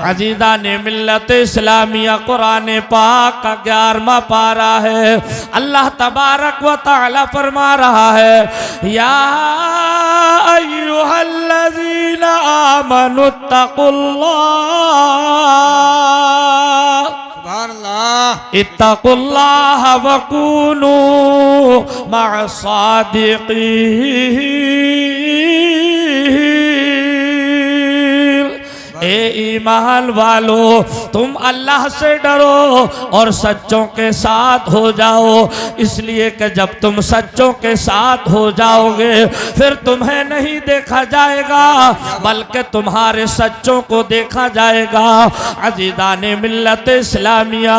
अजीदा ने मिल्लत इस्लामिया कुरान पाक का 11वां पारा है। अल्लाह तबारक व तआला फरमा रहा है, या अय्युहल्लज़ीना आमनुत्तकुल्लाह इत्तकुल्लाह वकूनू मअस्सादिक़ीन। ए ईमान वालो, तुम अल्लाह से डरो और सच्चों के साथ हो जाओ, इसलिए कि जब तुम सच्चों के साथ हो जाओगे फिर तुम्हें नहीं देखा जाएगा बल्कि तुम्हारे सच्चों को देखा जाएगा। अज़ीज़ान मिल्लत इस्लामिया,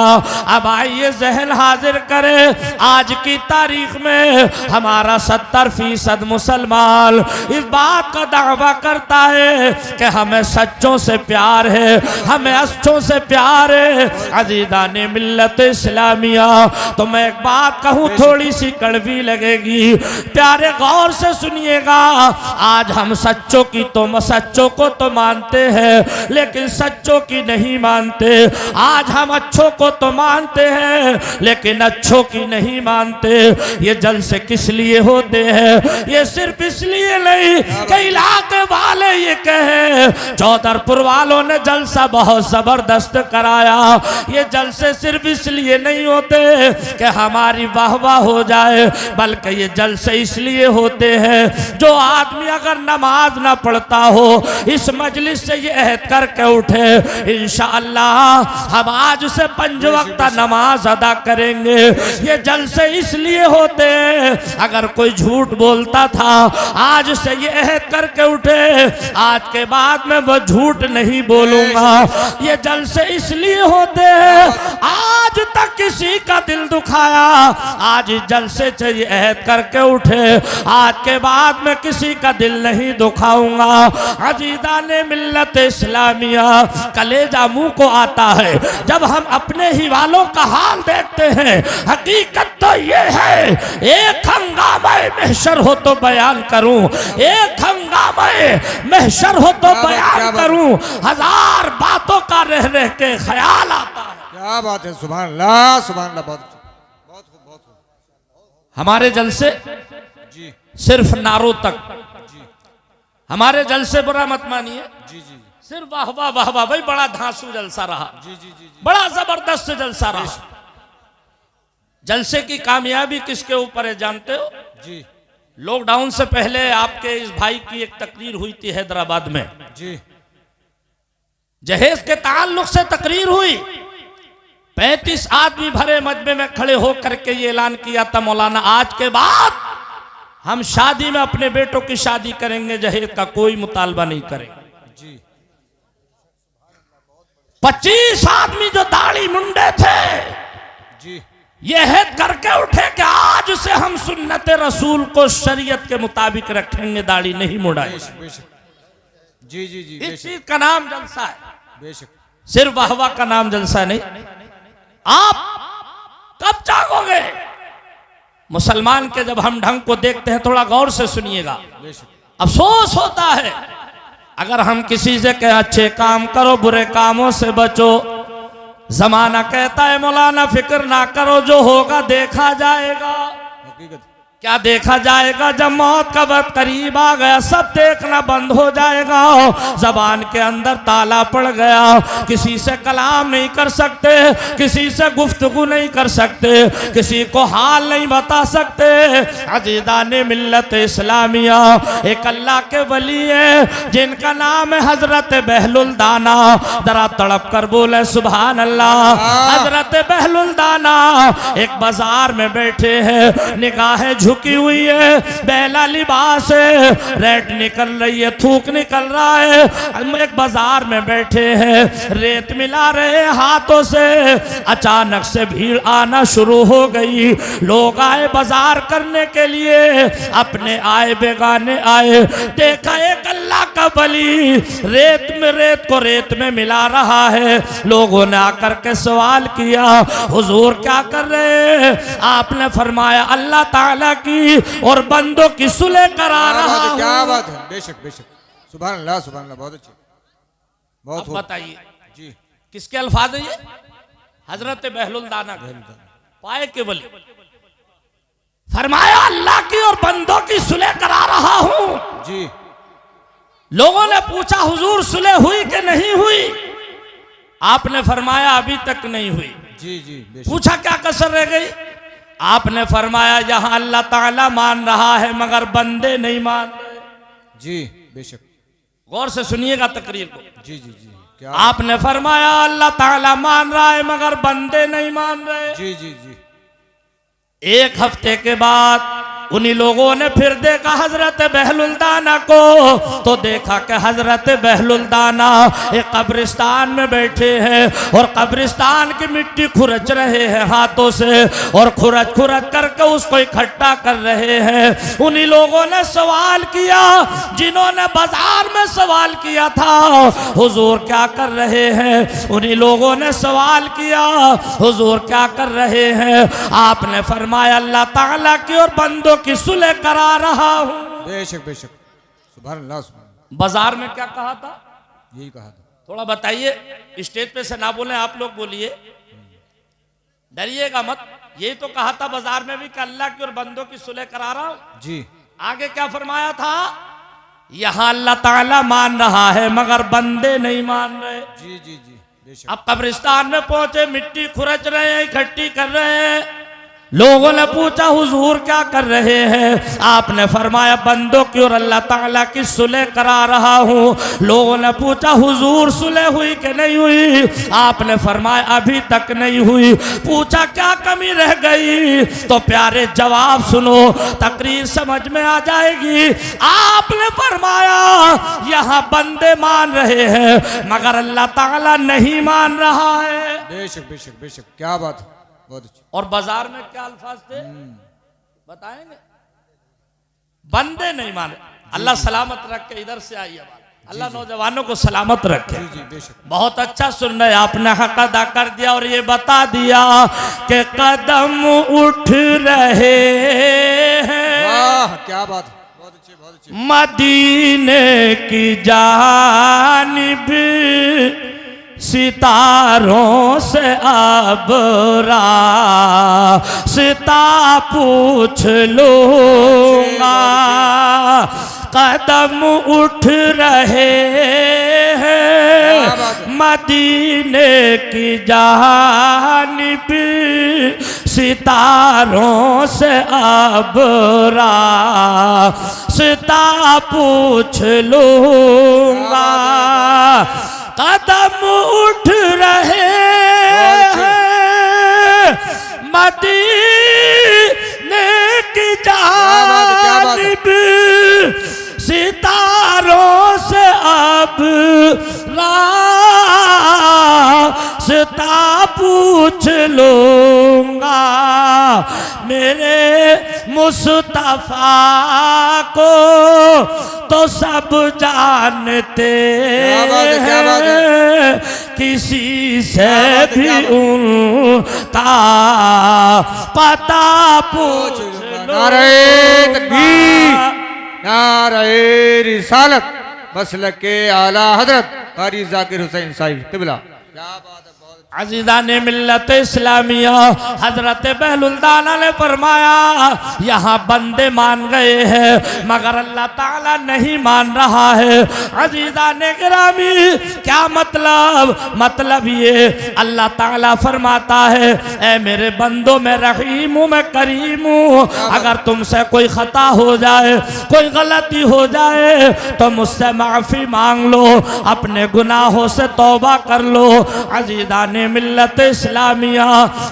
अब आइए जहन हाजिर करें, आज की तारीख में हमारा 70% मुसलमान इस बात का दावा करता है कि हमें सच्चों से प्यार है, हमें अच्छों से प्यार है। अज़ीज़ान मिल्लत इस्लामिया, तो मैं एक बात कहूँ थोड़ी सी कड़वी लगेगी, प्यारे गौर से सुनिएगा। आज हम सच्चों को तो मानते हैं लेकिन सच्चों की नहीं मानते। आज हम अच्छों को तो मानते हैं लेकिन अच्छों की नहीं मानते। ये जलसे किस लिए होते हैं? ये सिर्फ इसलिए नहीं कि इलाके वाले ये कहे चौधरपुर वालों ने जलसा बहुत जबरदस्त कराया। ये जलसे सिर्फ इसलिए नहीं होते कि हमारी वाहवाह हो जाए, बल्कि ये जलसे इसलिए होते हैं जो आदमी अगर नमाज ना पढ़ता हो इस मजलिस से ये अहद करके उठे इंशाअल्लाह हम आज से 5 वक्त नमाज अदा करेंगे। ये जलसे इसलिए होते हैं, अगर कोई झूठ बोलता था आज से ये अहद करके उठे आज के बाद में वो झूठ नहीं बोलूंगा। ये जलसे इसलिए होते हैं, आज तक किसी का दिल दुखाया आज इस जलसे से ये अहद करके उठे आज के बाद में किसी का दिल नहीं दुखाऊंगा। अज़ीज़ान मिल्लत इस्लामिया, कलेजा मुंह को आता है जब हम अपने ही वालों का हाल देखते हैं। हकीकत तो ये है, एक हंगामे महशर हो तो बयान करूं, एक हंगामे महशर हो तो बयान करूं, 1000 बातों का रह रह के ख्याल आता है। क्या बात है, सुभान अल्लाह, सुभान अल्लाह। बहुत खूब। हमारे जलसे जी सिर्फ नारों तक जी, हमारे जलसे बुरा मत मानिए जी जी, सिर्फ वाह वाह वाह वाह, भाई बड़ा धांसू जलसा रहा जी जी जी, बड़ा जबरदस्त जलसा रहा। जलसे की कामयाबी किसके ऊपर है जानते हो? जी लॉकडाउन से पहले आपके इस भाई की एक तकरीर हुई थी हैदराबाद में जी, जहेज के ताल्लुक से तकरीर हुई। 35 आदमी भरे मजमे में खड़े होकर के ये ऐलान किया था, मौलाना आज के बाद हम शादी में अपने बेटों की शादी करेंगे, जहेज का कोई मुतालबा नहीं करेंगे जी। 25 आदमी जो दाढ़ी मुंडे थे जी, ये अहद करके उठे कि आज से हम सुन्नत रसूल को शरीयत के मुताबिक रखेंगे, दाढ़ी नहीं मुड़ाएंगे। जी जी जी, इस चीज का नाम जलसा है, बेशक। सिर्फ वाहवा का नाम जलसा नहीं। आप कब जागोगे? मुसलमान के जब हम ढंग को देखते हैं, थोड़ा गौर से सुनिएगा। अफसोस होता है अगर हम किसी से कहें अच्छे काम करो बुरे कामों से बचो। जमाना कहता है मौलाना फिक्र ना करो, जो होगा देखा जाएगा। क्या देखा जाएगा? जब मौत का वक्त करीब आ गया सब देखना बंद हो जाएगा। जबान के अंदर ताला पड़ गया, किसी से कलाम नहीं कर सकते, किसी से गुफ्तगू नहीं कर सकते, किसी को हाल नहीं बता सकते। अज़ीज़ान मिल्लत इस्लामिया, एक अल्लाह के वली है जिनका नाम है हजरत बहलुल दाना। जरा तड़प कर बोले सुभान अल्लाह। हजरत बहलुल दाना एक बाजार में बैठे हैं, निगाहें झुकी हुई है, बेला लिबास है, रेत निकल रही है, थूक निकल रहा है। हम एक बाजार में बैठे हैं, रेत मिला रहे हाथों से। अचानक से भीड़ आना शुरू हो गई, लोग आए बाजार करने के लिए, अपने आए बेगाने आए। देखा एक अल्लाह का वली रेत को मिला रहा है। लोगों ने आकर के सवाल किया हुजूर क्या कर रहे हैं? आपने फरमाया अल्लाह ताला की और बंदों की सुलह करा रहा हूं। क्या बात है, बेशक बेशक, सुभान अल्लाह सुभान अल्लाह, बहुत अच्छे, बहुत। बताइए जी किसके अल्फाज है ये? हजरत बहलुल दाना के। पाए के वली फरमाया अल्लाह की और बंदों की सुलह करा रहा हूं। जी लोगों ने पूछा हुजूर सुलह हुई कि नहीं हुई? आपने फरमाया अभी तक नहीं हुई। जी जी बेशक। पूछा क्या कसर रह गई? आपने फरमाया यहां अल्लाह ताला मान रहा है मगर बंदे नहीं मान रहे। जी बेशक। गौर से सुनिएगा तकरीर को। जी जी जी क्या? आपने फरमाया अल्लाह ताला मान रहा है मगर बंदे नहीं मान रहे। जी जी जी एक हफ्ते के बाद उन्हीं लोगों ने फिर देखा हजरत बहलुल दाना को, तो देखा कि हजरत बहलुल दाना एक कब्रिस्तान में बैठे हैं और कब्रिस्तान की मिट्टी खुरच रहे हैं हाथों से और खुरच खुरच करके उसको इकट्ठा कर रहे हैं। उन्हीं लोगों ने सवाल किया जिन्होंने बाजार में सवाल किया था हुजूर क्या कर रहे हैं? उन्हीं लोगों ने सवाल किया हुजूर क्या कर रहे हैं? आपने फरमाया अल्लाह ताला की और बंदों की सुलह करा रहा हूं। बेशक बेशक। सुभान अल्लाह सुभान अल्लाह। बाजार में क्या कहा था? यही कहा था। थोड़ा बताइए, स्टेज पे से ना बोले, आप लोग बोलिए, डरिएगा मत। यही तो कहा था बाजार में भी कि अल्लाह की और बंदों की सुलह करा रहा हूं। जी आगे क्या फरमाया था? यहां अल्लाह ताला मान रहा है मगर बंदे नहीं मान रहे। जी जी जी बेशक। अब कब्रिस्तान में पहुंचे, मिट्टी खुरच रहे हैं, इकट्ठी कर रहे हैं। लोगों ने पूछा हुजूर क्या कर रहे हैं? आपने फरमाया बंदों की और अल्लाह ताला की सुलह करा रहा हूं। लोगों ने पूछा हुजूर सुलह हुई कि नहीं हुई? आपने फरमाया अभी तक नहीं हुई। पूछा क्या कमी रह गई? तो प्यारे जवाब सुनो, तकरीर समझ में आ जाएगी। आपने फरमाया यहां बंदे मान रहे हैं मगर अल्लाह ताला नहीं मान रहा है। बेशक बेशक बेशक। क्या बात है, बहुत अच्छी। और बाजार में क्या अल्फाज थे बताएंगे? बंदे नहीं माने। अल्लाह सलामत रख के इधर से आइए, अल्लाह नौजवानों को सलामत रखे। जी जी बेशक। बहुत अच्छा सुन रहे, आपने हक अदा कर दिया और ये बता दिया कि कदम उठ रहे हैं। वाह क्या बात है, बहुत अच्छी बहुत अच्छी। मदीने की जानिब सितारों से अब रास्ता पूछ लूंगा। कदम उठ रहे हैं मदीने की जानिब सितारों से अब रास्ता पूछ लूंगा। कदम उठ रहे हैं मदीने की जानिब सितारों से अब रास्ता पूछ लूंगा। मेरे मुस्तफा को तो सब जानते हैं, किसी से भी उनका पता पूछ नारे तकबीर, नारे रिसालत, मसलके आला हजरत कारी जाकिर हुसैन साहिब किबला। क्या बात है, बहुत अज़ीज़ान मिल्लत इस्लामिया, हजरत बहलुल दाना ने फरमाया यहाँ बंदे मान गए हैं मगर अल्लाह ताला नहीं मान रहा है। अज़ीज़ान गिरामी क्या मतलब? मतलब ये अल्लाह ताला फरमाता है ऐ मेरे बंदों में रहीम हूँ, मैं करीम हूँ। अगर तुमसे कोई खता हो जाए, कोई गलती हो जाए तो मुझसे माफ़ी मांग लो, अपने गुनाहों से तौबा कर लो। अज़ीज़ान मिल्लत इस्लामिया,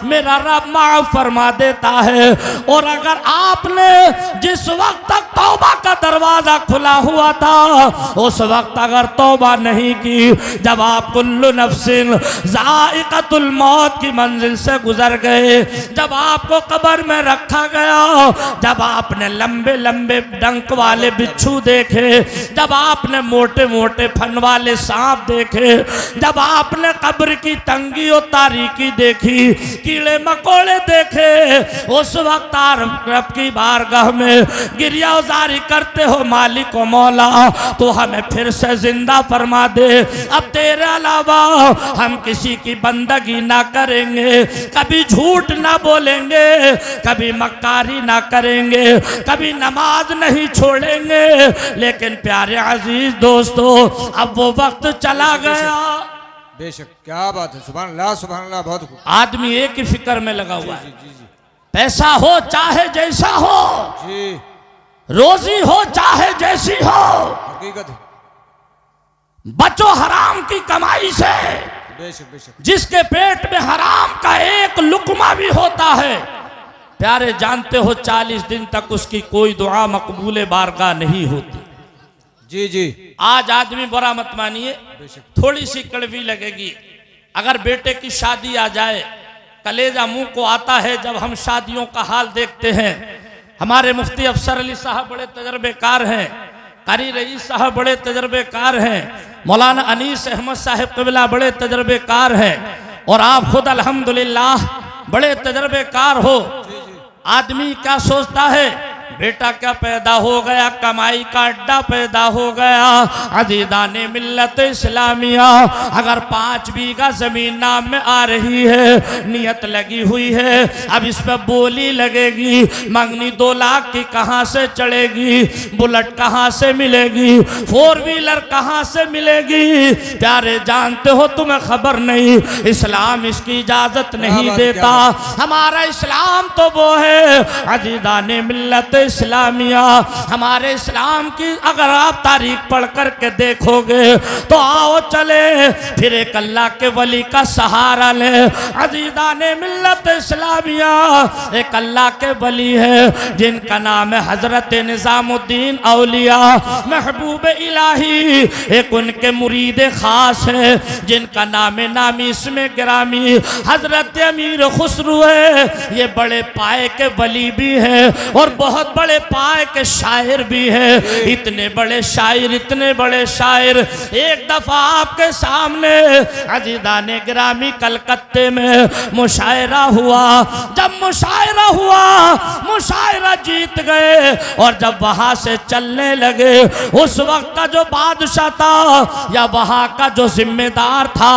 मेरा रब माफ फरमा देता है। और अगर आपने जिस वक्त तक तौबा का दरवाजा खुला हुआ था उस वक्त अगर तौबा नहीं की, जब आप कुल्लु नफ्सिन ज़ाइक़तुल मौत की मंजिल से गुजर गए, जब आपको कब्र में रखा गया, जब आपने लंबे लंबे डंक वाले बिच्छू देखे, जब आपने मोटे मोटे फन वाले सांप देखे, जब आपने कब्र की तंगी तंगी और तारीकी देखी, कीड़े मकोड़े देखे, उस वक्त रब की बारगाह में गिरियाजारी करते हो मालिक व मौला, तो हमें फिर से जिंदा फरमा दे। अब तेरे अलावा हम किसी की बंदगी ना करेंगे, कभी झूठ ना बोलेंगे, कभी मक्कारी ना करेंगे, कभी नमाज नहीं छोड़ेंगे। लेकिन प्यारे अजीज दोस्तों, अब वो वक्त चला गया। बेशक, क्या बात है, सुभान अल्लाह सुभान अल्लाह। बहुत खूब। आदमी एक ही फिक्र में लगा हुआ है, जी जी जी पैसा हो चाहे जैसा हो, जी, रोजी हो चाहे जैसी हो, हकीकत है। बचो हराम की कमाई से। बेशक बेशक। जिसके पेट में हराम का एक लुकमा भी होता है, प्यारे जानते हो 40 दिन तक उसकी कोई दुआ मकबूले बारगाह नहीं होती। जी जी। आज आदमी बुरा मत मानिए, बेशक। थोड़ी सी कड़वी लगेगी। अगर बेटे की शादी आ जाए, कलेजा मुंह को आता है जब हम शादियों का हाल देखते हैं। हमारे मुफ्ती अफसर अली साहब बड़े तजर्बेकार हैं, कारी रईस साहब बड़े तजर्बेकार हैं, मौलाना अनीस अहमद साहब क़िबला बड़े तजर्बेकार हैं, और आप खुद अल्हम्दुलिल्लाह बड़े तजर्बेकार हो। आदमी क्या सोचता है, बेटा क्या पैदा हो गया, कमाई का अड्डा पैदा हो गया। अजीदाने मिल्लत इस्लामिया, अगर 5 बीघा जमीन नाम में आ रही है, नियत लगी हुई है, अब इस पर बोली लगेगी, मंगनी 2 लाख की कहाँ से चढ़ेगी, बुलेट कहाँ से मिलेगी, 4 व्हीलर कहाँ से मिलेगी। प्यारे जानते हो, तुम्हें खबर नहीं, इस्लाम इसकी इजाजत नहीं देता। हमारा इस्लाम तो वो है अजीदाने मिल्लत इस्लामिया। हमारे इस्लाम की अगर आप तारीख पढ़ करके देखोगे तो आओ चले फिर एक अल्लाह के वली का सहारा ले। अजीदाने मिल्लत इस्लामिया एक अल्लाह के वली है जिनका नाम है हजरत निजामुद्दीन औलिया महबूब इलाही। एक उनके मुरीद खास है जिनका नाम नामी इसमें गिरामी हजरत अमीर खुसरू है। ये बड़े पाए के वली भी है और बहुत बड़े पाए के शायर भी है। इतने बड़े शायर, इतने बड़े शायर। एक दफा आपके सामने अजीदाने गिरामी कलकत्ते में मुशायरा हुआ। जब मुशायरा हुआ, मुशायरा जीत गए और जब वहां से चलने लगे, उस वक्त का जो बादशाह था या वहां का जो जिम्मेदार था,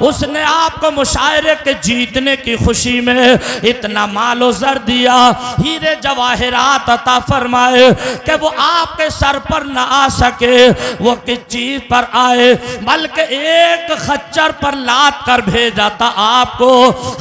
उसने आपको मुशायरे के जीतने की खुशी में इतना मालो जर दिया, हीरे जवाहिरात अता फरमाए कि वो आपके सर पर न आ सके। वो किस चीज पर आए, बल्कि एक खच्चर पर लाद कर भेजा था आपको।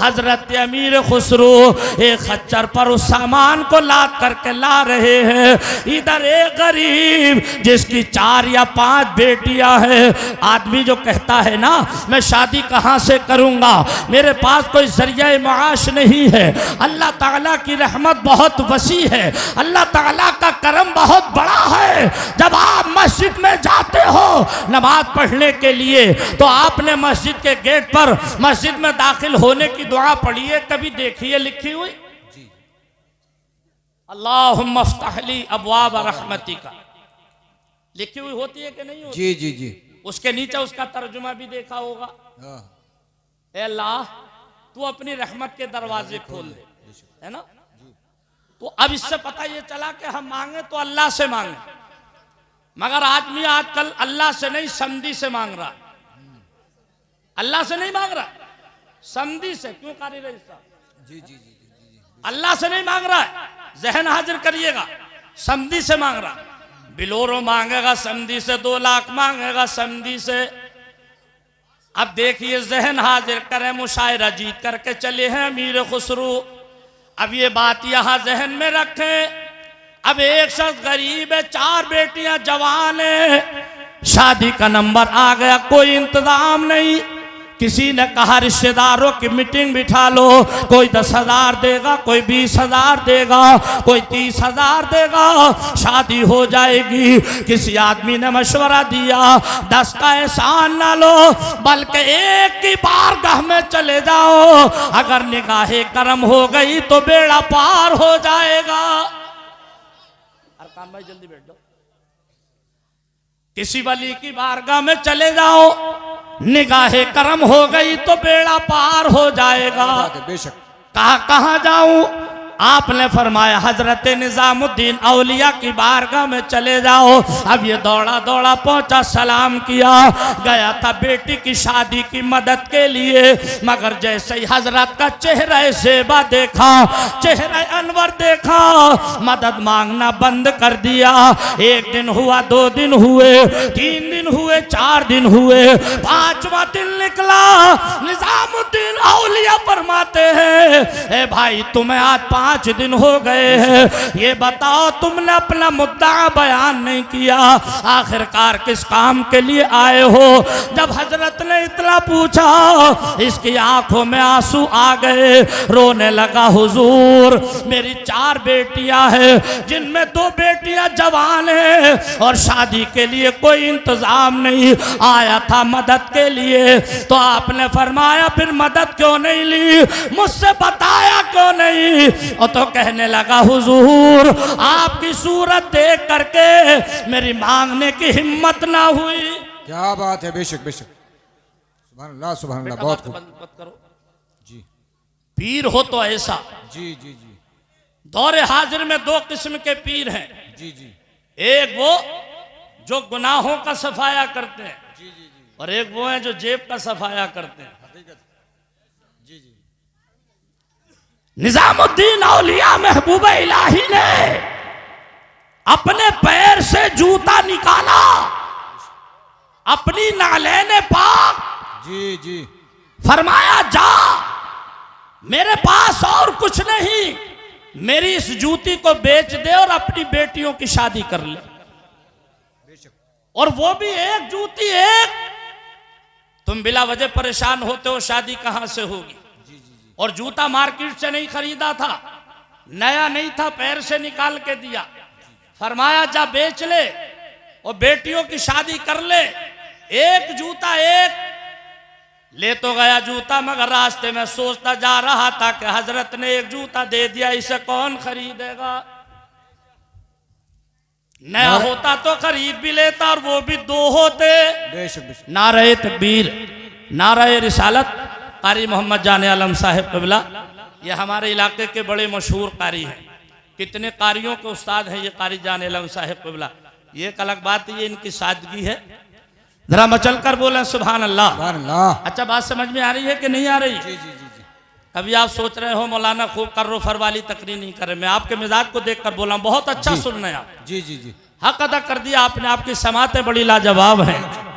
हजरत अमीर खुसरो एक खच्चर पर उस सामान को लाद करके ला रहे हैं। इधर एक गरीब जिसकी 4 या 5 बेटियां हैं। आदमी जो कहता है ना, मैं शादी कहां से करूंगा, मेरे पास कोई जरिया माश नहीं है। अल्लाह ताला की रहमत बहुत वसी है, अल्लाह ताला का करम बहुत बड़ा है। जब आप मस्जिद में जाते हो नमाज पढ़ने के लिए, तो आपने मस्जिद के गेट पर मस्जिद में दाखिल होने की दुआ पढ़ी है, कभी देखी है लिखी हुई? अल्लाहुम्मा अफ्तह ली अबवाब रहमतिका लिखी हुई होती है कि नहीं होती? जी जी जी। उसके नीचे उसका तर्जुमा भी देखा होगा, ए अल्लाह तू अपनी रहमत के दरवाजे खोल दे, है ना? तो अब इससे पता ये चला कि हम मांगे तो अल्लाह से मांगे, मगर आदमी आजकल अल्लाह से नहीं समधी से मांग रहा। अल्लाह से नहीं मांग रहा, समधी से। क्यों कारी रही साहब? जी जी जी। अल्लाह से नहीं मांग रहा है, जहन हाजिर करिएगा, समधी से मांग रहा। बिलोरो मांगेगा समधी से, 2 लाख मांगेगा समधी से। अब देखिए जहन हाजिर करें, मुशायरा जीत करके चले हैं अमीर खुसरू। अब ये बात यहां जहन में रखें। अब एक शख्स गरीब है, 4 बेटियां जवान है, शादी का नंबर आ गया, कोई इंतजाम नहीं। किसी ने कहा रिश्तेदारों की मीटिंग बिठा लो, कोई 10,000 देगा, कोई 20,000 देगा, कोई 30,000 देगा, शादी हो जाएगी। किसी आदमी ने मशवरा दिया 10 का एहसान ना लो, बल्कि एक की बारगाह में चले जाओ, अगर निगाहे करम हो गई तो बेड़ा पार हो जाएगा। अरकान भाई जल्दी बैठ जाओ। किसी वली की बारगाह में चले जाओ, निगाहे करम हो गई तो बेड़ा पार हो जाएगा। बात है, बेशक। कहाँ जाऊं? आपने फरमाया हजरत निजामुद्दीन औलिया की बारगाह में चले जाओ। अब ये दौड़ा दौड़ा पहुंचा, सलाम किया, गया था बेटी की शादी की मदद के लिए, मगर जैसे ही हजरत का चेहरा ज़ेबा देखा, चेहरा अनवर देखा, मदद मांगना बंद कर दिया। 1 दिन हुआ, 2 दिन हुए, 3 दिन हुए, 4 दिन हुए, 5वां दिन निकला। निजामुद्दीन औलिया फरमाते हैं, ए भाई तुम्हें आज 5 दिन हो गए हैं, ये बताओ तुमने अपना मुद्दा बयान नहीं किया, आखिरकार किस काम के लिए आए हो? जब हजरत ने इतना पूछा, इसकी आंखों में आंसू आ गए, रोने लगा। हुजूर मेरी 4 बेटियां हैं, जिनमें 2 बेटियां जवान हैं और शादी के लिए कोई इंतजाम नहीं, आया था मदद के लिए। तो आपने फरमाया फिर मदद क्यों नहीं ली, मुझसे बताया क्यों नहीं? और तो कहने लगा हुजूर आपकी सूरत देख करके मेरी मांगने की हिम्मत ना हुई। क्या बात है, बेशक बेशक, सुभान अल्लाह सुभान अल्लाह, बहुत खूब। बंद करो जी पीर हो तो ऐसा। जी जी जी दौरे हाजिर में 2 किस्म के पीर हैं। जी जी एक वो जो गुनाहों का सफाया करते हैं, जी जी जी, और एक वो हैं जो जेब का सफाया करते हैं। हकीकत। जी जी निजामुद्दीन औलिया महबूब इलाही ने अपने पैर से जूता निकाला, अपनी नालैने पाक, जी जी, फरमाया जा, मेरे पास और कुछ नहीं, मेरी इस जूती को बेच दे और अपनी बेटियों की शादी कर ले। और वो भी एक जूती एक। तुम बिला वजह परेशान होते हो, शादी कहां से होगी? और जूता मार्केट से नहीं खरीदा था, नया नहीं था, पैर से निकाल के दिया। फरमाया जा बेच ले और बेटियों की शादी कर ले। एक जूता एक ले तो गया जूता, मगर रास्ते में सोचता जा रहा था कि हजरत ने एक जूता दे दिया, इसे कौन खरीदेगा? नया होता तो खरीद भी लेता और वो भी 2 होते। बेशक बेशक। नारे तकबीर, नारे रिसालत। कारी मोहम्मद जान आलम साहिब क़िबला, ये हमारे इलाके के बड़े मशहूर कारी हैं। कितने कारियों के उस्ताद हैं ये कारी जान आलम साहिब क़िबला। ये एक अलग बात है, ये इनकी सादगी है। जरा मचल कर बोले सुभान अल्लाह। सुभान अल्लाह। अच्छा बात समझ में आ रही है कि नहीं आ रही? जी जी जी जी। कभी आप सोच रहे हो मौलाना खूब कर्रो-फर वाली तकरीर नहीं करे, मैं आपके मिजाज को देख कर बोला बहुत अच्छा सुन रहे हैं आप। जी जी जी, हक अदा कर दिया आपने, आपकी समातें बड़ी लाजवाब हैं।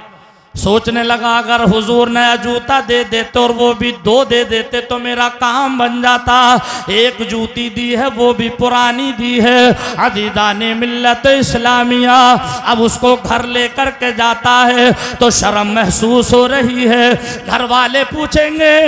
सोचने लगा अगर हुजूर नया जूता दे देते और वो भी 2 दे देते तो मेरा काम बन जाता। एक जूती दी है वो भी पुरानी दी है। अदीदाने मिल्लत इस्लामिया अब उसको घर लेकर के जाता है तो शर्म महसूस हो रही है। घर वाले पूछेंगे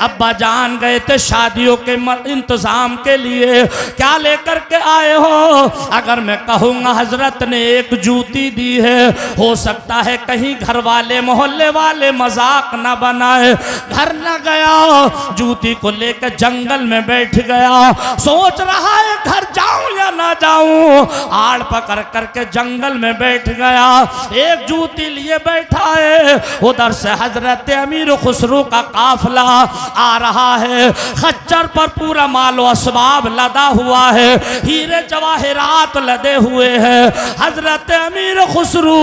अब्बा जान गए थे शादियों के इंतजाम के लिए, क्या लेकर के आए हो? अगर मैं कहूँगा हजरत ने एक जूती दी है, हो सकता है कहीं घर वाले मोहल्ले वाले मजाक न बनाए। घर न गया, जूती को लेकर जंगल में बैठ गया, सोच रहा है घर जाऊं या ना जाऊं। आड़ पकड़ करके जंगल में बैठ गया, एक जूती लिए बैठा है। उधर से हजरत अमीर खुसरो का काफला आ रहा है, खच्चर पर पूरा मालो असबाब लदा हुआ है, हीरे जवाहिरात लदे हुए हैं। हजरत अमीर खुसरो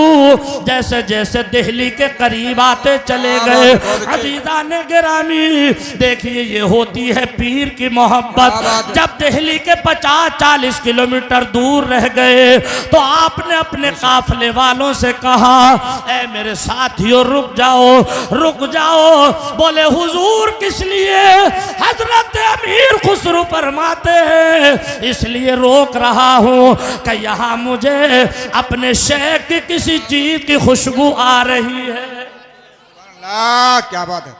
जैसे जैसे दिल्ली के करीब आते चले गए। अजीजा ने गिरामी देखिए ये होती है पीर की मोहब्बत। जब दिल्ली के 50-40 किलोमीटर दूर रह गए तो आपने अपने काफले वालों से कहा ऐ मेरे साथियों रुक जाओ, रुक जाओ। बोले हुजूर किस लिए? हजरत अमीर खुसरो फरमाते हैं इसलिए रोक रहा हूँ कि यहाँ मुझे अपने शेख की किसी चीज की खुशबू आ रही है। क्या बात है।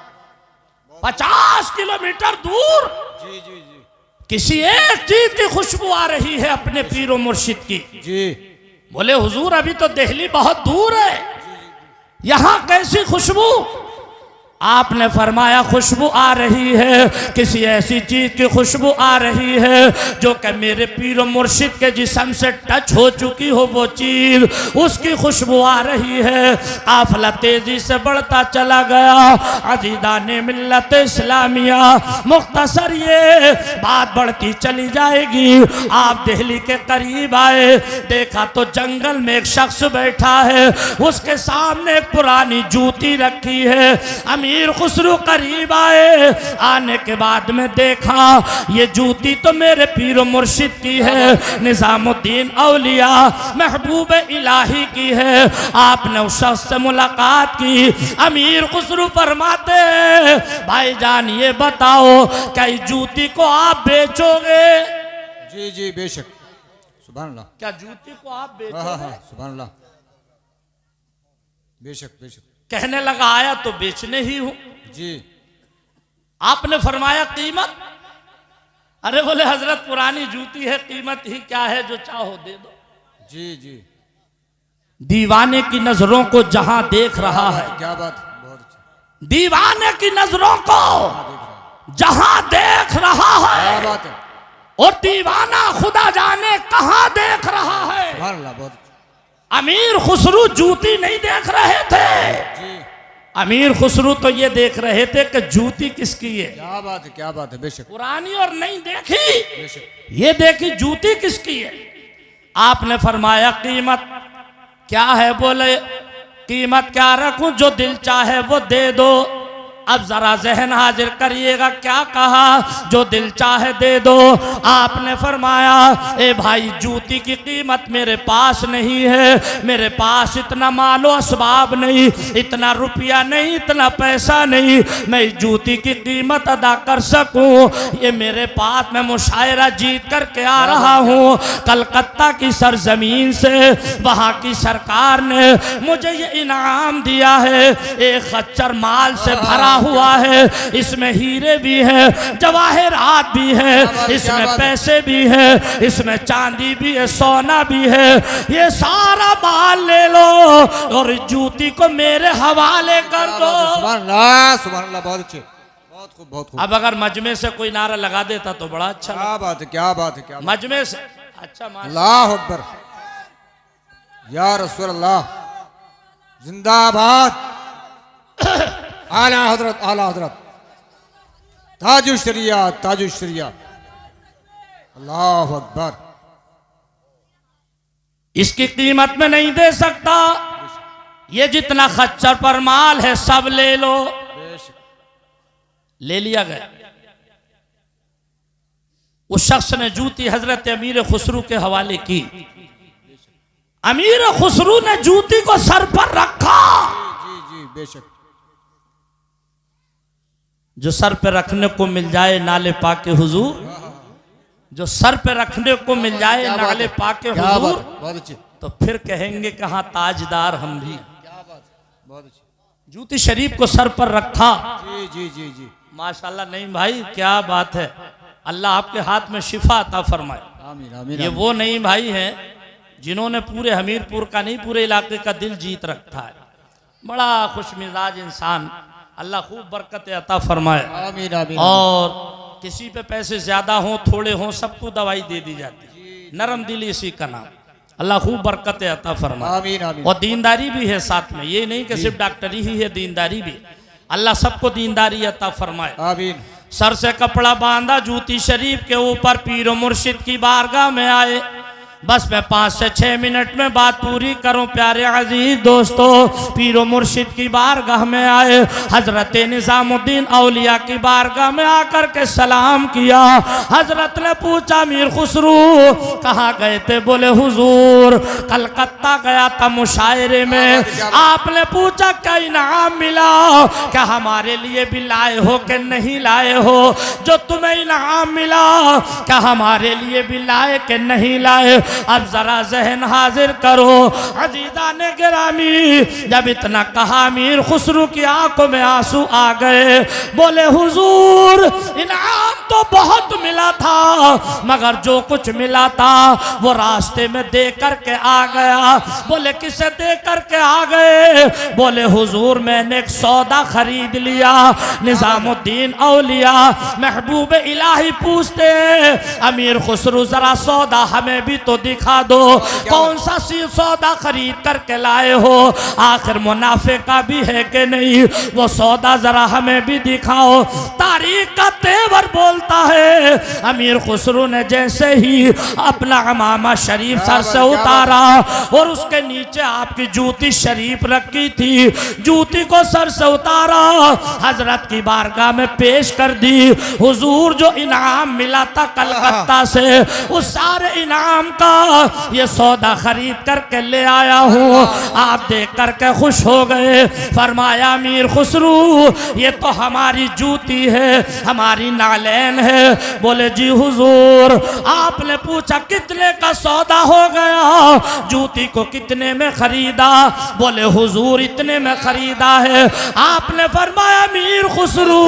50 किलोमीटर दूर जी जी जी किसी एक चीज की खुशबू आ रही है अपने पीरो मुर्शिद की। जी। बोले हुजूर अभी तो दिल्ली बहुत दूर है, यहाँ कैसी खुशबू? आपने फरमाया खुशबू आ रही है, किसी ऐसी चीज़ की खुशबू आ रही है जो कि मेरे पीर मुर्शिद के जिस्म से टच हो चुकी हो, वो चीज़ उसकी खुशबू आ रही है। काफिला तेज़ी से बढ़ता चला गया। अजीदाने मिल्लत इस्लामिया, मुख्तसर ये बात बढ़ती चली जाएगी। आप दिल्ली के करीब आए, देखा तो जंगल में एक शख्स बैठा है, उसके सामने एक पुरानी जूती रखी है। अमीर खुसरू करीब आए, आने के बाद में देखा ये जूती तो मेरे पीर मुर्शिद की है, निजामुद्दीन औलिया महबूब इलाही की है। आपने उस शख्स से मुलाकात की। अमीर खुसरू फरमाते भाईजान ये बताओ क्या इस जूती को आप बेचोगे? जी जी बेशक, सुभान अल्लाह। क्या जूती को आप बेचोगे? हाँ, सुभान अल्लाह, बेशक बेशक। कहने लगा आया तो बेचने ही हूं। जी। आपने फरमाया कीमत? अरे बोले हजरत पुरानी जूती है, कीमत ही क्या है, जो चाहो दे दो। जी जी। दीवाने की नजरों को जहां देख रहा है, क्या बात, बहुत अच्छा। दीवाने की नजरों को जहां देख रहा है, क्या बात है। और दीवाना खुदा जाने कहां देख रहा है। सुभान अल्लाह, बहुत अच्छा। अमीर खुसरू जूती नहीं देख रहे थे जी। अमीर खुसरू तो ये देख रहे थे कि जूती किसकी है। क्या बात है, क्या बात है, बेशक पुरानी और नहीं देखी, बेशक। ये देखी जूती किसकी है। आपने फरमाया कीमत क्या है? बोले कीमत क्या रखूं, जो दिल चाहे वो दे दो। अब जरा जहन हाजिर करिएगा, क्या कहा? जो दिल चाहे दे दो। आपने फरमाया ए भाई जूती की कीमत मेरे पास नहीं है, मेरे पास इतना मालो असबाब नहीं, इतना रुपया नहीं, इतना पैसा नहीं, मैं इस जूती की कीमत अदा कर सकूं। ये मेरे पास मैं मुशायरा जीत करके आ रहा हूँ कलकत्ता की सरजमीन से। वहाँ की सरकार ने मुझे ये इनाम दिया है, एक खच्चर माल से भरा हुआ है, इसमें हीरे भी है, जवाहरात भी है, इसमें पैसे भी है, इसमें चांदी भी है, सोना भी है। ये सारा माल ले लो और जूती को मेरे हवाले कर दो। सुभान अल्लाह, सुभान अल्लाह, बहुत अच्छे, बहुत खूब, बहुत खूब। अब अगर मजमे से कोई नारा लगा देता तो बड़ा अच्छा। क्या बात है, क्या बात है, क्या मजमे से अच्छा मान। अल्लाह अकबर, या रसूल अल्लाह, जिंदाबाद। आला हजरत, आला हजरत, ताजुल शरिया, ताजुल शरिया। अल्लाह अकबर। इसकी कीमत में नहीं दे सकता, ये जितना खच्चर पर माल है सब ले लो। ले लिया गया। उस शख्स ने जूती हजरत अमीर खुसरू के हवाले की। अमीर खुसरू ने जूती को सर पर रखा। जी जी बेशक। जो सर पे रखने को मिल जाए नाले पाके हुजूर, जो सर पे रखने को मिल जाए नाले पाके हुजूर, बहुत अच्छे। तो फिर कहेंगे कहाँ ताजदार हम भी। क्या बात, बहुत अच्छे। जूती शरीफ को सर पर रखा। जी जी जी जी। माशाल्लाह। नहीं भाई क्या बात है, अल्लाह आपके हाथ में शिफा अता फरमाए। आमीन आमीन। ये वो नहीं भाई हैं जिन्होंने पूरे हमीरपुर का नहीं पूरे इलाके का दिल जीत रखा है। बड़ा खुश मिजाज इंसान, अल्लाह खूब बरकत अता फरमाए। आमीन आमीन। और किसी पे पैसे ज्यादा हो थोड़े हो सबको दवाई दे दी जाती है, नरम दिली इसी का नाम। अल्लाह खूब बरकत अता फरमाए। आमीन आमीन। और दीनदारी भी है साथ में, ये नहीं कि सिर्फ डॉक्टरी ही है, दीनदारी भी। अल्लाह सबको दीनदारी अता फरमाए। आमीन। सर से कपड़ा बांधा, जूती शरीफ के ऊपर पीर मुर्शिद की बारगाह में आए। बस मैं 5 से 6 मिनट में बात पूरी करूं प्यारे अजीज दोस्तों। पीरो मुर्शिद की बारगाह में आए, हजरत निजामुद्दीन औलिया की बारगाह में आकर के सलाम किया। हजरत ने पूछा मीर खुसरू कहाँ गए थे? बोले हुजूर कलकत्ता गया था मुशायरे में। आपने पूछा क्या इनाम मिला? क्या हमारे लिए भी लाए हो कि नहीं लाए हो? जो तुम्हें इनाम मिला क्या हमारे लिए भी लाए कि नहीं लाए? अब जरा जहन हाजिर करो अजीजा ने गिरामी। जब इतना कहा मीर खुसरू की आंखों में आंसू आ गए। बोले हुजूर इनाम तो बहुत मिला था मगर जो कुछ मिला था वो रास्ते में दे करके आ गया। बोले किसे दे करके आ गए? बोले हुजूर मैंने एक सौदा खरीद लिया। निजामुद्दीन औलिया महबूब इलाही पूछते अमीर खुसरू जरा सौदा हमें भी तो दिखा दो, कौन सा सौदा खरीद करके लाए हो? आखिर मुनाफे का भी है कि नहीं, वो सौदा जरा हमें भी दिखाओ। तारीख का तेवर बोलता है अमीर खुसरू ने जैसे ही अपना अमामा शरीफ सर से उतारा और उसके नीचे आपकी जूती शरीफ रखी थी, जूती को सर से उतारा, हजरत की बारगाह में पेश कर दी। हुजूर जो इनाम मिला था कलकत्ता से उस सारे इनाम का ये सौदा खरीद करके ले आया हूँ। आप देख करके खुश हो गए। फरमाया मीर खुसरू ये तो हमारी जूती है, हमारी नालैन है। बोले जी हुजूर। आपने पूछा कितने का सौदा हो गया, जूती को कितने में खरीदा? बोले हुजूर इतने में खरीदा है। आपने फरमाया मीर खुसरू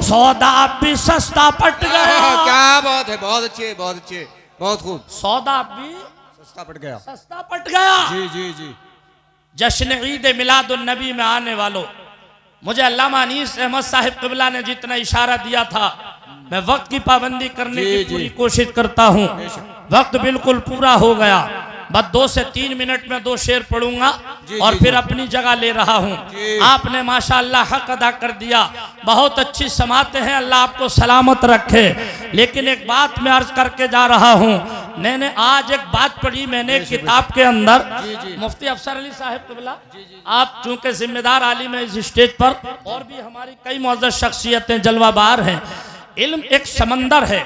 सौदा अब भी सस्ता पट गया। क्या बात है, बहुत अच्छे, बहुत अच्छे, बहुत खूब। सौदा भी सस्ता पट गया, सस्ता पट गया। जी जी जी। जश्न ईद मिलादुन नबी में आने वालों, मुझे अल्लामा अनीस अहमद साहिब क़िबला ने जितना इशारा दिया था मैं वक्त की पाबंदी करने की पूरी कोशिश करता हूँ। वक्त बिल्कुल पूरा हो गया, बस 2 से 3 मिनट में 2 शेर पढ़ूंगा और फिर अपनी जगह ले रहा हूँ। आपने माशाअल्लाह हक अदा कर दिया, बहुत अच्छी समाते हैं, अल्लाह आपको सलामत रखे। लेकिन एक बात मैं अर्ज करके जा रहा हूँ, मैंने आज एक बात पढ़ी मैंने किताब के अंदर, मुफ्ती अफसर अली साहब क़िबला आप चूंकि जिम्मेदार आलिम है इस स्टेज पर, और भी हमारी कई मुअज़्ज़ज़ शख्सियतें जलवाबार हैं। इल्म एक समंदर है,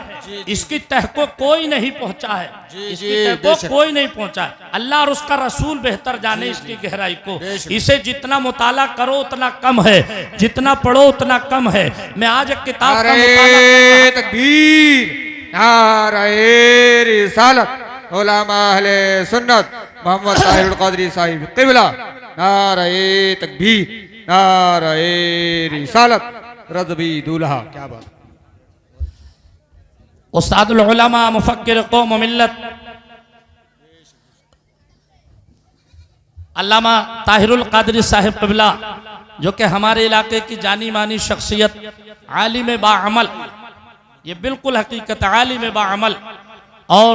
इसकी तह को कोई नहीं पहुंचा है, इसकी तह को कोई नहीं पहुंचा है। अल्लाह और उसका रसूल बेहतर जाने इसकी गहराई को। इसे जितना मुताला करो उतना कम है, जितना पढ़ो उतना कम है। मैं आज एक किताब का मुताला तकबीर, नारे रिसालत, उलमा अहले सुन्नत मोहम्मद ताहिरुल क़ादरी साहिब क़िबला, नारे तकबीर, नारे रिसालत, रज़बी दूल्हा। क्या बात। उस्तादुल उलमा मुफक्किर कौम मिल्लत अल्लामा ताहिरुल क़ादरी साहिब क़िबला, जो कि हमारे इलाके की जानी मानी शख्सियत, आलिम बाअमल, ये बिल्कुल हकीकत आलिम बाअमल और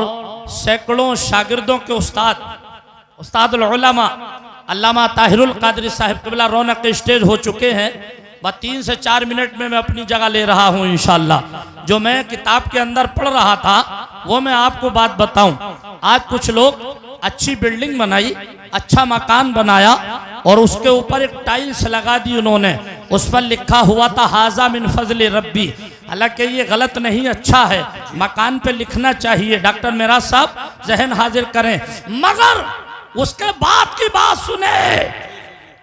सैकड़ों शागिर्दों के उस्तादुल उलमा अल्लामा ताहिरुल क़ादरी साहिब क़िबला रौनक स्टेज हो चुके हैं। बस 3 से 4 मिनट में मैं अपनी जगह ले रहा हूँ इंशाअल्लाह। जो मैं किताब के अंदर पढ़ रहा था वो मैं आपको बात बताऊं। आज कुछ लोग अच्छी बिल्डिंग बनाई, अच्छा मकान बनाया और उसके ऊपर एक टाइल्स लगा दी उन्होंने, उस पर लिखा हुआ था हाजा मिन फजल रब्बी। हालांकि ये गलत नहीं, अच्छा है, मकान पे लिखना चाहिए। डॉक्टर मेराज साहब जहन हाजिर करें। मगर उसके बाद की बात सुने,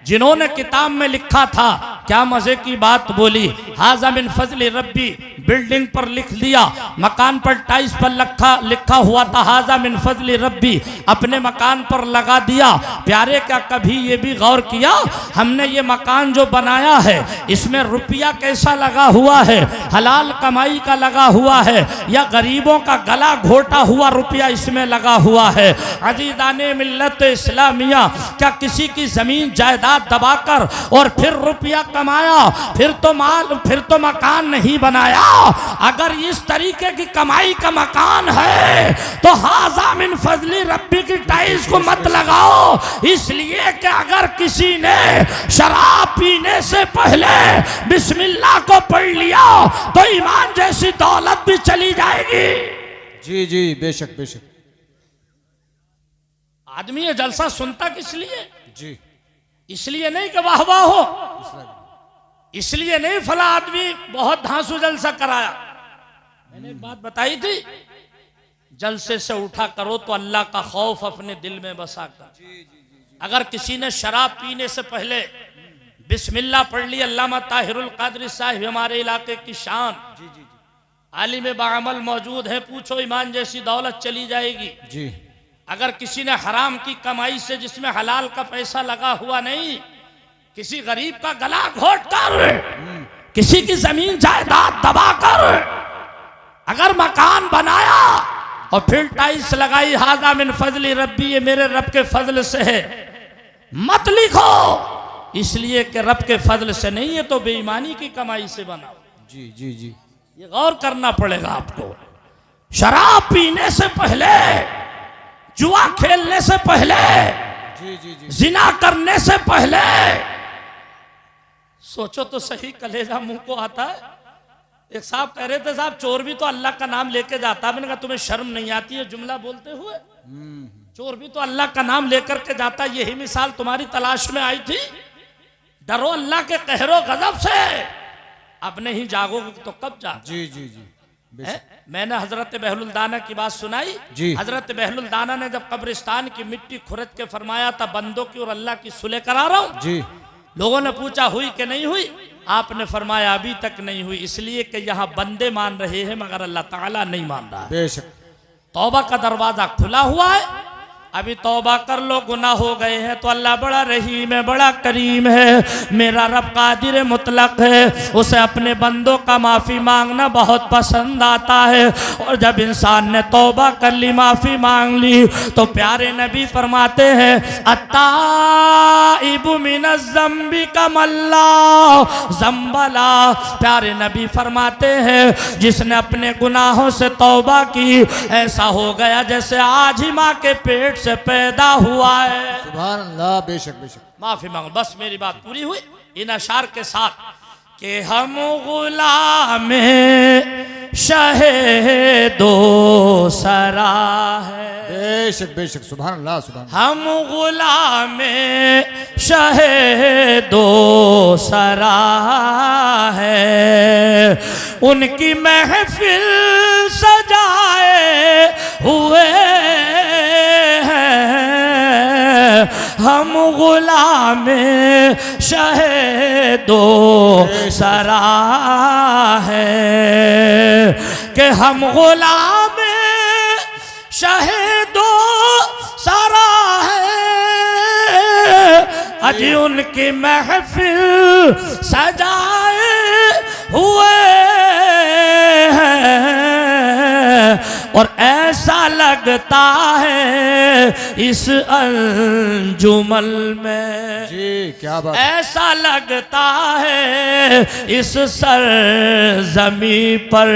जिन्होंने किताब में लिखा था, क्या मजे की बात बोली, हाजा मिन फजल रब्बी, बिल्डिंग पर लिख दिया, मकान पर टाइल्स पर लिखा हुआ था हाजा मिन फजल रब्बी, अपने मकान पर लगा दिया। प्यारे क्या कभी ये भी गौर किया हमने ये मकान जो बनाया है इसमें रुपया कैसा लगा हुआ है, हलाल कमाई का लगा हुआ है या गरीबों का गला घोटा हुआ रुपया इसमें लगा हुआ है? अजीज़ाने मिल्लत इस्लामिया, क्या किसी की जमीन जायदाद दबाकर और फिर रुपया कमाया, फिर तो मकान नहीं बनाया? अगर इस तरीके की कमाई का मकान है तो हाजा मिन फजली रब्बी की टाइल्स को मत लगाओ, इसलिए कि अगर किसी ने शराब पीने से पहले बिस्मिल्लाह को पढ़ लिया तो ईमान जैसी दौलत भी चली जाएगी। जी जी बेशक बेशक। आदमी ये जलसा सुनता किस लिए? जी इसलिए नहीं कि वाह वाह हो, इसलिए नहीं फला आदमी बहुत धांसू जलसा कराया। मैंने एक बात बताई थी, जलसे से उठा करो तो अल्लाह का खौफ अपने दिल में बसा कर। अगर किसी ने शराब पीने से पहले बिस्मिल्लाह पढ़ ली, अल्लामा ताहिरुल क़ादरी साहिब हमारे इलाके की शान, आलिम बाअमल मौजूद है, पूछो ईमान जैसी दौलत चली जाएगी। जी अगर किसी ने हराम की कमाई से जिसमें हलाल का पैसा लगा हुआ नहीं, किसी गरीब का गला घोट कर, किसी की जमीन जायदाद दबाकर अगर मकान बनाया और फिर टाइल्स लगाई, हाजा मिन फजली रब्बी, ये मेरे रब के फजल से है, मत लिखो, इसलिए कि रब के फजल से नहीं है, तो बेईमानी की कमाई से बनाओ। जी जी जी, ये गौर करना पड़ेगा आपको। शराब पीने से पहले, जुआ खेलने से पहले, जी जी जी, जिना करने से पहले सोचो तो सही, कलेजा मुंह को आता है। एक साहब कह रहे थे, साहब चोर भी तो अल्लाह का नाम लेके जाता है। मैंने कहा तुम्हें शर्म नहीं आती है जुमला बोलते हुए? चोर भी तो अल्लाह का नाम लेकर के जाता है। यही मिसाल तुम्हारी तलाश में आई थी। डरो अल्लाह के कहरो गजब से, अब नहीं जागोगे तो कब जाओगे? जी जी जी, मैंने हजरत बहलुल दाना की बात सुनाई जी। हजरत बहलुल दाना ने जब कब्रिस्तान की मिट्टी खुरद के फरमाया था, बंदों की और अल्लाह की सुलह करा रहा हूं। जी, लोगों ने पूछा हुई कि नहीं हुई? आपने फरमाया अभी तक नहीं हुई, इसलिए कि यहाँ बंदे मान रहे हैं मगर अल्लाह ताला नहीं मान रहा है। बेशक, तौबा का दरवाजा खुला हुआ है, अभी तौबा कर लो, गुनाह हो गए हैं तो अल्लाह बड़ा रहीम है, बड़ा करीम है। मेरा रब कादिर मुतलक है, उसे अपने बंदों का माफ़ी मांगना बहुत पसंद आता है। और जब इंसान ने तौबा कर ली, माफ़ी मांग ली, तो प्यारे नबी फरमाते हैं, अत्ताइबु मिनज़ ज़म्बि कमल्ला ज़म्बला। प्यारे नबी फरमाते हैं, जिसने अपने गुनाहों से तौबा की, ऐसा हो गया जैसे आज ही माँ के पेट से पैदा हुआ है। सुभान अल्लाह, बेशक बेशक। माफी मांगो। बस मेरी बात पूरी हुई इन अशार के साथ कि हम गुलाम शहे दो सरा है। बेशक बेशक, सुभान अल्लाह, सुभान। हम गुलाम शहे दो सरा है, उनकी महफिल सजाए हुए हम गुलाम शहेदो सरा है, कि हम गुलाम शहेदो सरा है, अज उनकी महफिल सजाए हुए हैं। और ऐसा लगता है इस अंजुमन में, जी क्या बात, ऐसा लगता है इस सरजमी पर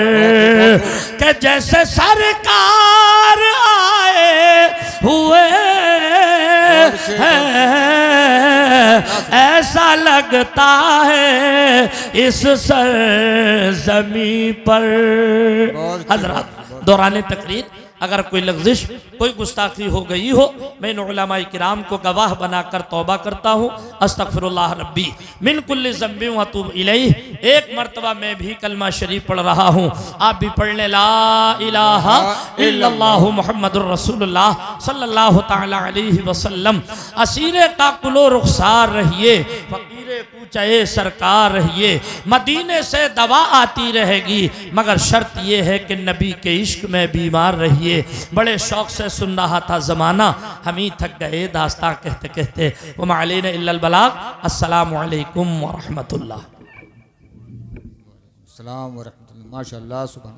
कि जैसे सरकार आए हुए हैं। ऐसा लगता है इस सरजमी पर। हजरत दौरान तकरीर अगर कोई लफ्ज़िश, कोई गुस्ताखी हो गई हो, मैं इन उलमाए किराम को गवाह बनाकर तौबा करता हूँ। अस्तगफिरुल्लाह रब्बी मिन कुल्लि ज़म्बिन व अतूबु इलैह। एक मरतबा मैं भी कलमा शरीफ पढ़ रहा हूँ, आप भी पढ़ लें, ला इलाहा इल्लल्लाहु मुहम्मदुर रसूलुल्लाह सल्लल्लाहु तआला अलैहि वसल्लम। असीरे का कुलो रुखसार रहिए, फकीरे पूछे सरकार रहिए, मदीने से दवा आती रहेगी, मगर शर्त यह है कि नबी के इश्क में बीमार रहिए। बड़े शौक से सुन रहा था ज़माना, हम ही थक गए दास्तां कहते कहते। वमा अलैना इल्लल बलाग। अस्सलामु अलैकुम व रहमतुल्लाह। सलाम व रहमतुल्लाह। माशाअल्लाह, सुभान।